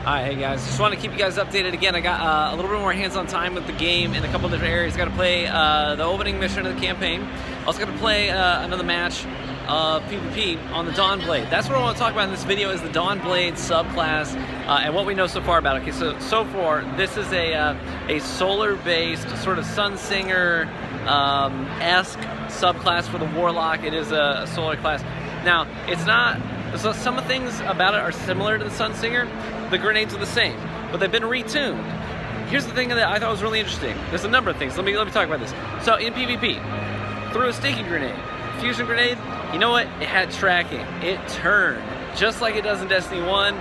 Alright, hey guys, just want to keep you guys updated again. I got a little bit more hands-on time with the game in a couple different areas. Got to play the opening mission of the campaign. Also got to play another match of PvP on the Dawnblade. That's what I want to talk about in this video, is the Dawnblade subclass and what we know so far about it. Okay, so far this is a solar-based sort of Sunsinger esque subclass for the Warlock. It is a solar class. Now, it's not. So some of the things about it are similar to the Sunsinger. The grenades are the same, but they've been retuned. Here's the thing that I thought was really interesting. There's a number of things. Let me talk about this. So in PvP, threw a sticky grenade, fusion grenade. You know what? It had tracking. It turned just like it does in Destiny 1.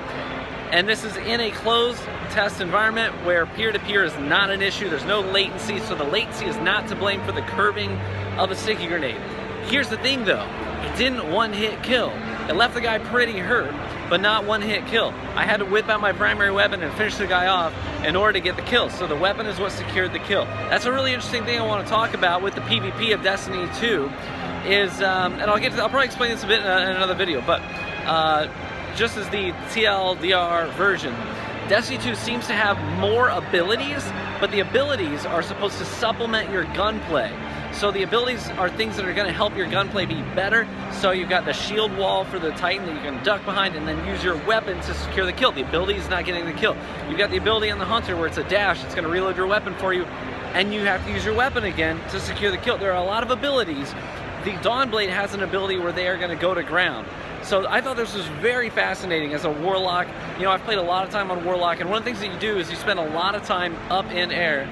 And this is in a closed test environment where peer-to-peer is not an issue. There's no latency, so the latency is not to blame for the curving of a sticky grenade. Here's the thing though, it didn't one-hit kill. It left the guy pretty hurt, but not one-hit kill. I had to whip out my primary weapon and finish the guy off in order to get the kill. So the weapon is what secured the kill. That's a really interesting thing I want to talk about with the PvP of Destiny 2 is, and I'll probably explain this a bit in another video, but just as the TLDR version, Destiny 2 seems to have more abilities, but the abilities are supposed to supplement your gunplay. So the abilities are things that are going to help your gunplay be better. So you've got the shield wall for the Titan that you can duck behind and then use your weapon to secure the kill. The ability is not getting the kill. You've got the ability on the Hunter where it's a dash. It's going to reload your weapon for you, and you have to use your weapon again to secure the kill. There are a lot of abilities. The Dawnblade has an ability where they are going to go to ground. So I thought this was very fascinating as a Warlock. You know, I've played a lot of time on Warlock, and one of the things that you do is you spend a lot of time up in air.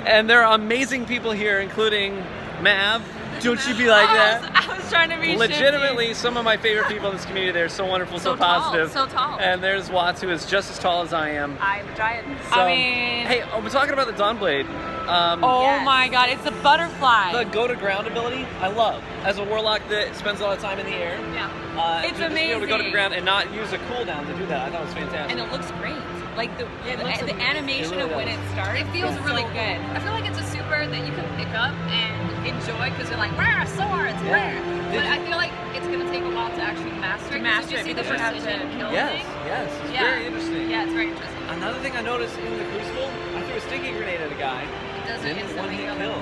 And there are amazing people here, including Mav. Don't you be like that? I was trying to be legitimately shifty. Some of my favorite people in this community. They're so wonderful, so positive. So tall. And there's Watts, who is just as tall as I am. I'm a giant. So, I mean... Hey, we're talking about the Dawnblade. Oh yes. My god, it's a butterfly. The go-to-ground ability, I love. As a Warlock that spends a lot of time in the air. Yeah. It's amazing. Just be able to go to the ground and not use a cooldown to do that. I thought it was fantastic. And it looks great. Like the animation of when it starts, it feels really good. I feel like it's a super that you can pick up and enjoy because you're like, rare, swords, rare. But I feel like it's going to take a while to actually master it. Master it see the because you have to kill yes, thing? Yes, it's very interesting. Yeah, it's very interesting. Another thing I noticed in the Crucible, I threw a sticky grenade at a guy. It doesn't instantly one-hit kill.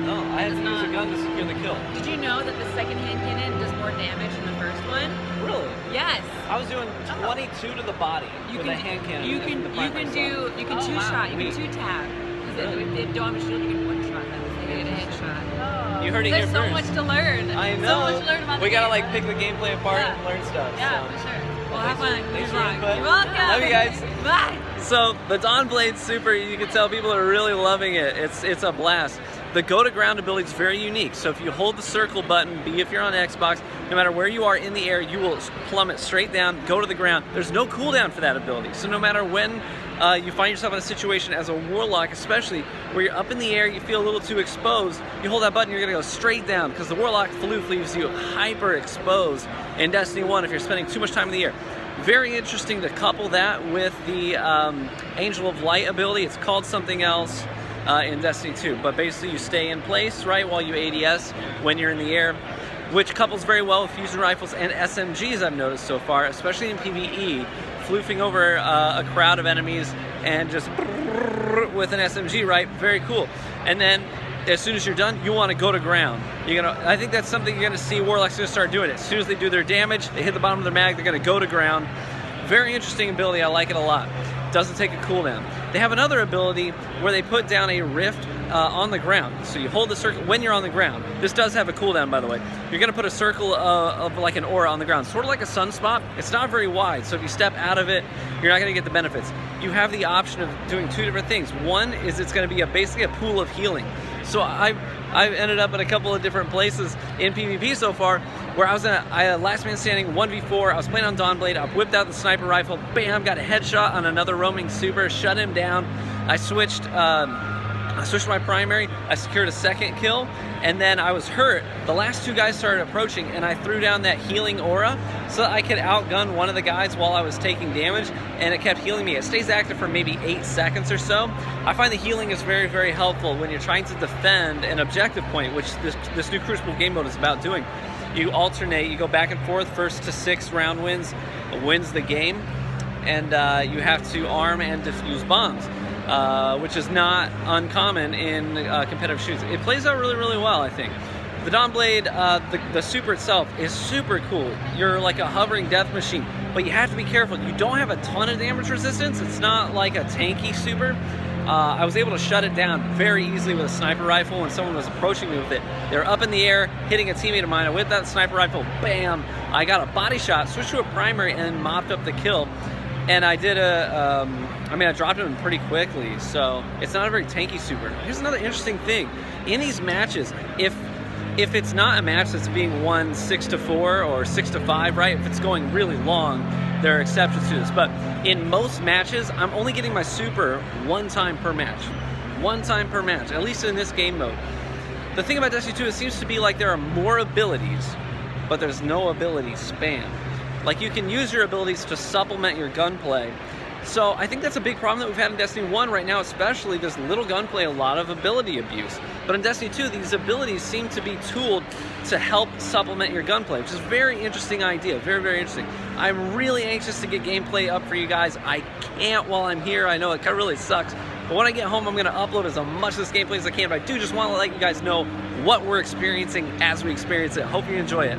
No, I had to use a gun to secure the kill. Did you know that the second hand cannon does more damage than the first one? Really? Yes. I was doing 22 to the body with a hand cannon. You can two-shot. You can two-tap. Because if you don't have a shield, you can one-shot them. So you get a headshot. Oh. You heard it here first. There's so much to learn. I know. So much to learn about we the gotta game, like pick the gameplay apart and learn stuff. Yeah, so. for sure. Well, have fun. Thanks for your input. You're welcome. Love you guys. Bye. So the Dawnblade Super, you can tell people are really loving it. It's a blast. The go-to-ground ability is very unique. So if you hold the circle button, be if you're on Xbox, no matter where you are in the air, you will plummet straight down, go to the ground. There's no cooldown for that ability. So no matter when you find yourself in a situation as a Warlock, especially where you're up in the air, you feel a little too exposed, you hold that button, you're gonna go straight down, because the Warlock floof leaves you hyper exposed in Destiny 1 if you're spending too much time in the air. Very interesting to couple that with the Angel of Light ability. It's called something else in Destiny 2, but basically you stay in place, right, while you ADS when you're in the air, which couples very well with fusion rifles and SMGs I've noticed so far, especially in PvE, floofing over a crowd of enemies and just with an SMG, right? Very cool. And then as soon as you're done, you want to go to ground. I think that's something you're gonna see Warlock's gonna start doing. As soon as they do their damage, they hit the bottom of their mag, they're gonna go to ground. Very interesting ability, I like it a lot. Doesn't take a cooldown. They have another ability where they put down a rift on the ground. So you hold the circle when you're on the ground. This does have a cooldown, by the way. You're gonna put a circle of like an aura on the ground, sort of like a sunspot. It's not very wide, so if you step out of it, you're not gonna get the benefits. You have the option of doing two different things. One is it's gonna be basically a pool of healing. So I've ended up in a couple of different places in PvP so far where I was in a last man standing 1v4. I was playing on Dawnblade. I whipped out the sniper rifle. Bam! Got a headshot on another roaming super. Shut him down. I switched my primary. I secured a second kill, and then I was hurt. The last two guys started approaching, and I threw down that healing aura so that I could outgun one of the guys while I was taking damage, and it kept healing me. It stays active for maybe 8 seconds or so. I find the healing is very, very helpful when you're trying to defend an objective point, which this new Crucible game mode is about doing. You alternate, you go back and forth, first to 6 round wins the game. and you have to arm and defuse bombs, which is not uncommon in competitive shooters. It plays out really, really well, I think. The Dawnblade, the super itself is super cool. You're like a hovering death machine, but you have to be careful. You don't have a ton of damage resistance. It's not like a tanky super. I was able to shut it down very easily with a sniper rifle when someone was approaching me with it. They're up in the air, hitting a teammate of mine, and with that sniper rifle, bam, I got a body shot, switched to a primary, and mopped up the kill. And I did I dropped him pretty quickly, so it's not a very tanky super. Here's another interesting thing. In these matches, if it's not a match that's being won 6-4 or 6-5, right? If it's going really long, there are exceptions to this. But in most matches, I'm only getting my super one time per match. One time per match, at least in this game mode. The thing about Destiny 2, it seems to be like there are more abilities, but there's no ability spam. Like, you can use your abilities to supplement your gunplay. So I think that's a big problem that we've had in Destiny 1 right now, especially there's little gunplay, a lot of ability abuse. But in Destiny 2, these abilities seem to be tooled to help supplement your gunplay, which is a very interesting idea, very, very interesting. I'm really anxious to get gameplay up for you guys. I can't while I'm here. I know it really sucks. But when I get home, I'm going to upload as much of this gameplay as I can. But I do just want to let you guys know what we're experiencing as we experience it. Hope you enjoy it.